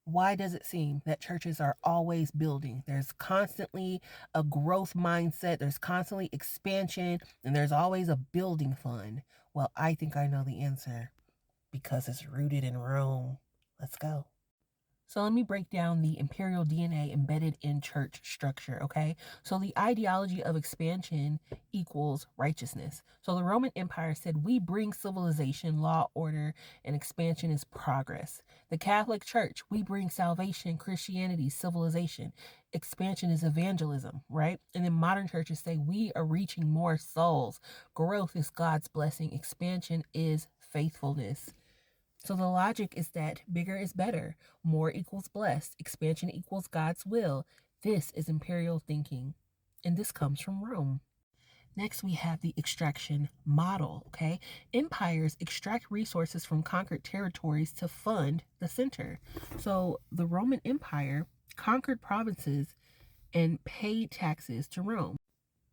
Why does it seem that churches are always building? There's constantly a growth mindset, there's constantly expansion, and there's always a building fund. Well, I think I know the answer because it's rooted in Rome. Let's go. So let me break down the imperial DNA embedded in church structure, okay? So the ideology of expansion equals righteousness. So the Roman Empire said, we bring civilization, law, order, and expansion is progress. The Catholic Church, we bring salvation, Christianity, civilization. Expansion is evangelism, right? And then modern churches say, we are reaching more souls. Growth is God's blessing. Expansion is faithfulness. So the logic is that bigger is better, more equals blessed, expansion equals God's will. This is imperial thinking, and this comes from Rome. Next, we have the extraction model, okay? Empires extract resources from conquered territories to fund the center. So the Roman Empire conquered provinces and paid taxes to Rome.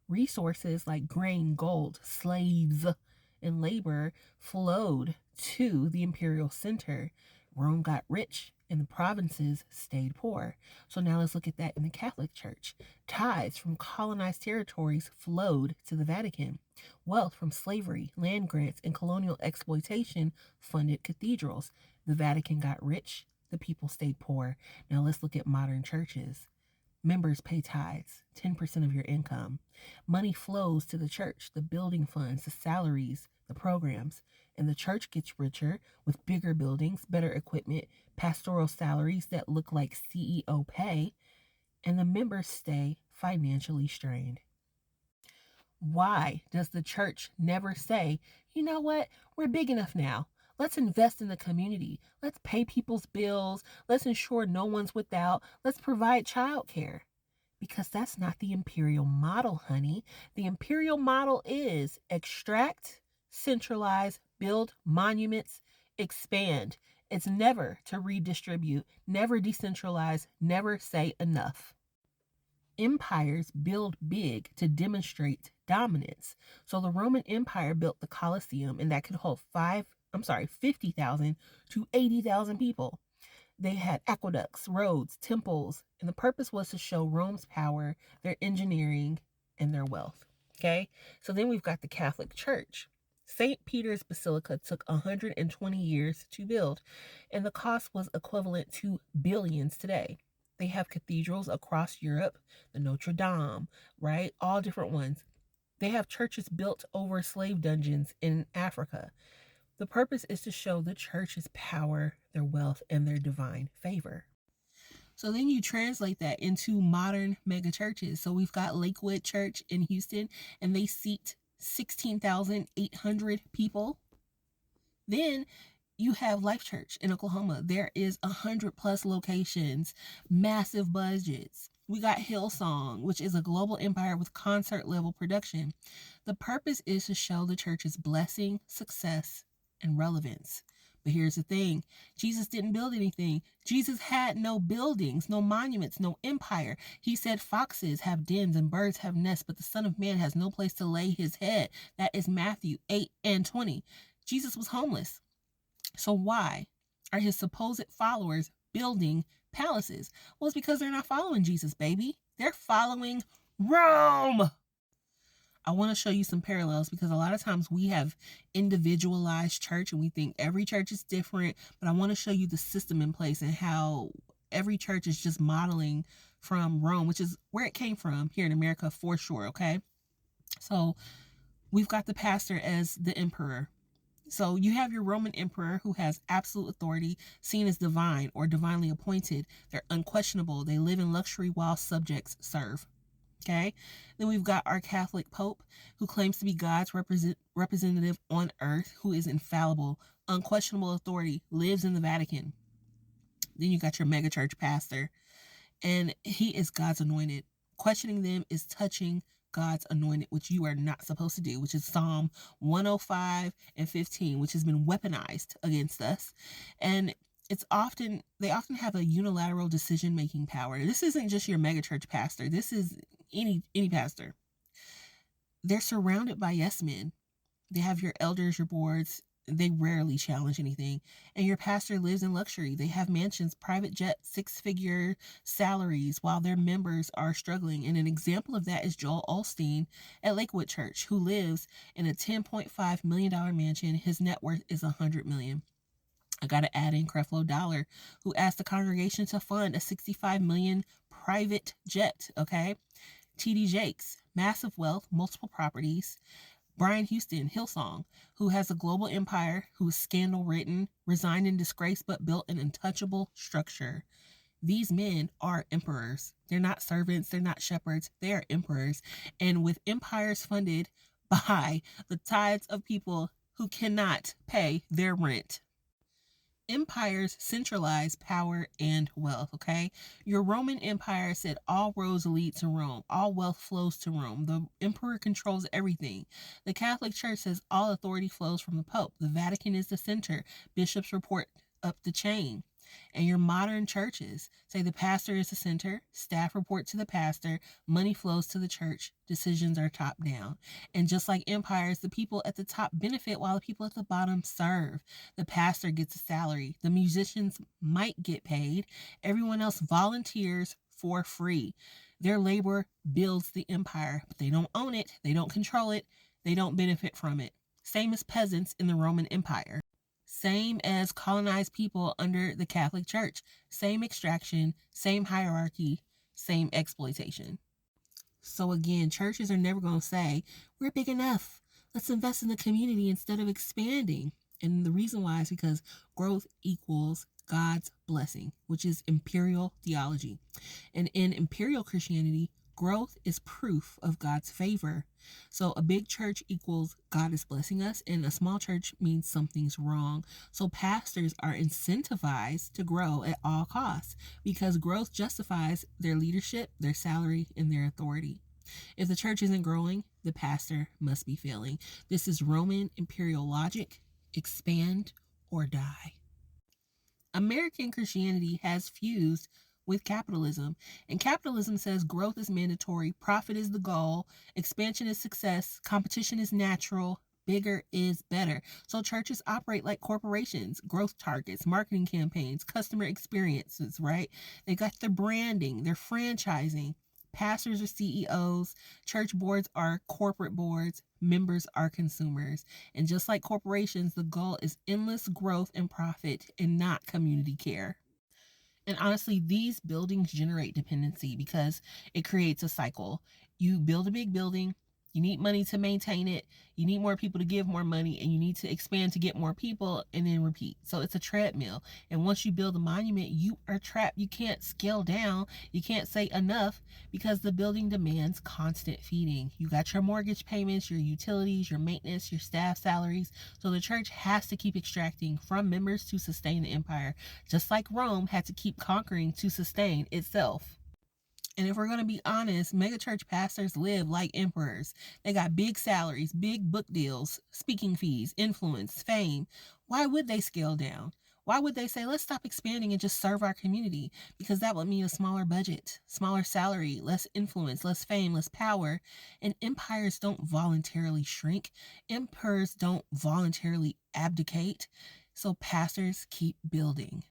Resources like grain, gold, slaves, and labor flowed to the imperial center. Rome got rich and the provinces stayed poor. So now let's look at that in the Catholic Church. Tithes from colonized territories flowed to the Vatican. Wealth from slavery, land grants, and colonial exploitation funded cathedrals. The Vatican got rich, the people stayed poor. Now let's look at modern churches. Members pay tithes, 10% of your income. Money flows to the church, the building funds, the salaries, the programs, and the church gets richer with bigger buildings, better equipment, pastoral salaries that look like CEO pay, and the members stay financially strained. Why does the church never say, you know what, we're big enough now? Let's invest in the community. Let's pay people's bills. Let's ensure no one's without. Let's provide childcare. Because that's not the imperial model, honey. The imperial model is extract, centralize, build monuments, expand. It's never to redistribute, never decentralize, never say enough. Empires build big to demonstrate dominance. So the Roman Empire built the Colosseum, and that could hold 50,000 to 80,000 people. They had aqueducts, roads, temples, and the purpose was to show Rome's power, their engineering, and their wealth. Okay? So then we've got the Catholic Church. St. Peter's Basilica took 120 years to build, and the cost was equivalent to billions today. They have cathedrals across Europe, the Notre Dame, right? All different ones. They have churches built over slave dungeons in Africa. The purpose is to show the church's power, their wealth, and their divine favor. So then you translate that into modern mega churches. So we've got Lakewood Church in Houston, and they seat 16,800 people. Then you have Life Church in Oklahoma. There is 100 plus locations, massive budgets. We got Hillsong, which is a global empire with concert level production. The purpose is to show the church's blessing, success, and relevance. But here's the thing. Jesus didn't build anything. Jesus had no buildings, no monuments, no empire. He said foxes have dens and birds have nests, but the Son of Man has no place to lay his head. That is Matthew 8:20. Jesus was homeless. So why are his supposed followers building palaces? Well, it's because they're not following Jesus, baby. They're following Rome. I want to show you some parallels because a lot of times we have individualized church and we think every church is different, but I want to show you the system in place and how every church is just modeling from Rome, which is where it came from here in America for sure, okay? So we've got the pastor as the emperor. So you have your Roman emperor who has absolute authority, seen as divine or divinely appointed. They're unquestionable. They live in luxury while subjects serve. Okay. Then we've got our Catholic Pope who claims to be God's representative on earth, who is infallible, unquestionable authority, lives in the Vatican. Then you got your megachurch pastor, and he is God's anointed. Questioning them is touching God's anointed, which you are not supposed to do, which is Psalm 105 and 15, which has been weaponized against us. And they often have a unilateral decision-making power. This isn't just your megachurch pastor. This is any pastor. They're surrounded by yes men. They have your elders, your boards. They rarely challenge anything. And your pastor lives in luxury. They have mansions, private jets, six-figure salaries while their members are struggling. And an example of that is Joel Osteen at Lakewood Church, who lives in a $10.5 million mansion. His net worth is $100 million. I got to add in Creflo Dollar, who asked the congregation to fund a $65 million private jet, okay? T.D. Jakes, massive wealth, multiple properties. Brian Houston, Hillsong, who has a global empire, who is scandal ridden, resigned in disgrace, but built an untouchable structure. These men are emperors. They're not servants, they're not shepherds, they are emperors. And with empires funded by the tithes of people who cannot pay their rent. Empires centralize power and wealth, okay? Your Roman Empire said all roads lead to Rome, all wealth flows to Rome. The emperor controls everything. The Catholic Church says all authority flows from the Pope. The Vatican is the center. Bishops report up the chain. And your modern churches say the pastor is the center, staff report to the pastor, money flows to the church, decisions are top down. And just like empires, the people at the top benefit while the people at the bottom serve. The pastor gets a salary, the musicians might get paid, everyone else volunteers for free. Their labor builds the empire, but they don't own it, they don't control it, they don't benefit from it. Same as peasants in the Roman Empire. Same as colonized people under the Catholic Church. Same extraction, same hierarchy, same exploitation. So again, churches are never going to say, we're big enough. Let's invest in the community instead of expanding. And the reason why is because growth equals God's blessing, which is imperial theology. And in imperial Christianity, growth is proof of God's favor. So a big church equals God is blessing us, and a small church means something's wrong. So pastors are incentivized to grow at all costs because growth justifies their leadership, their salary, and their authority. If the church isn't growing, the pastor must be failing. This is Roman imperial logic: expand or die. American Christianity has fused with capitalism, and capitalism says growth is mandatory, profit is the goal, expansion is success, competition is natural, bigger is better. So churches operate like corporations: growth targets, marketing campaigns, customer experiences, right? They got their branding, their franchising. Pastors are CEOs, church boards are corporate boards, members are consumers. And just like corporations, the goal is endless growth and profit and not community care. And honestly, these buildings generate dependency because it creates a cycle. You build a big building, you need money to maintain it, you need more people to give more money, and you need to expand to get more people, and then repeat. So it's a treadmill. And once you build a monument, you are trapped. You can't scale down, you can't say enough because the building demands constant feeding. You got your mortgage payments, your utilities, your maintenance, your staff salaries. So the church has to keep extracting from members to sustain the empire, just like Rome had to keep conquering to sustain itself. And if we're going to be honest, megachurch pastors live like emperors. They got big salaries, big book deals, speaking fees, influence, fame. Why would they scale down? Why would they say, let's stop expanding and just serve our community? Because that would mean a smaller budget, smaller salary, less influence, less fame, less power. And empires don't voluntarily shrink. Emperors don't voluntarily abdicate. So pastors keep building.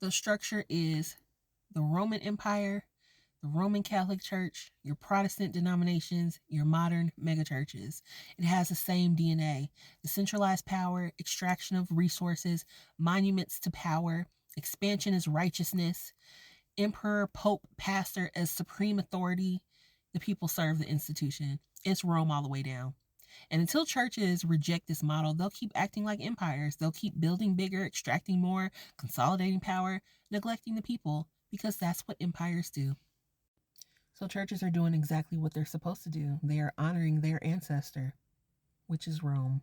The structure is the Roman Empire, the Roman Catholic Church, your Protestant denominations, your modern megachurches. It has the same DNA: the centralized power, extraction of resources, monuments to power, expansion as righteousness, emperor, pope, pastor as supreme authority. The people serve the institution. It's Rome all the way down. And until churches reject this model, they'll keep acting like empires. They'll keep building bigger, extracting more, consolidating power, neglecting the people, because that's what empires do. So churches are doing exactly what they're supposed to do. They are honoring their ancestor, which is Rome.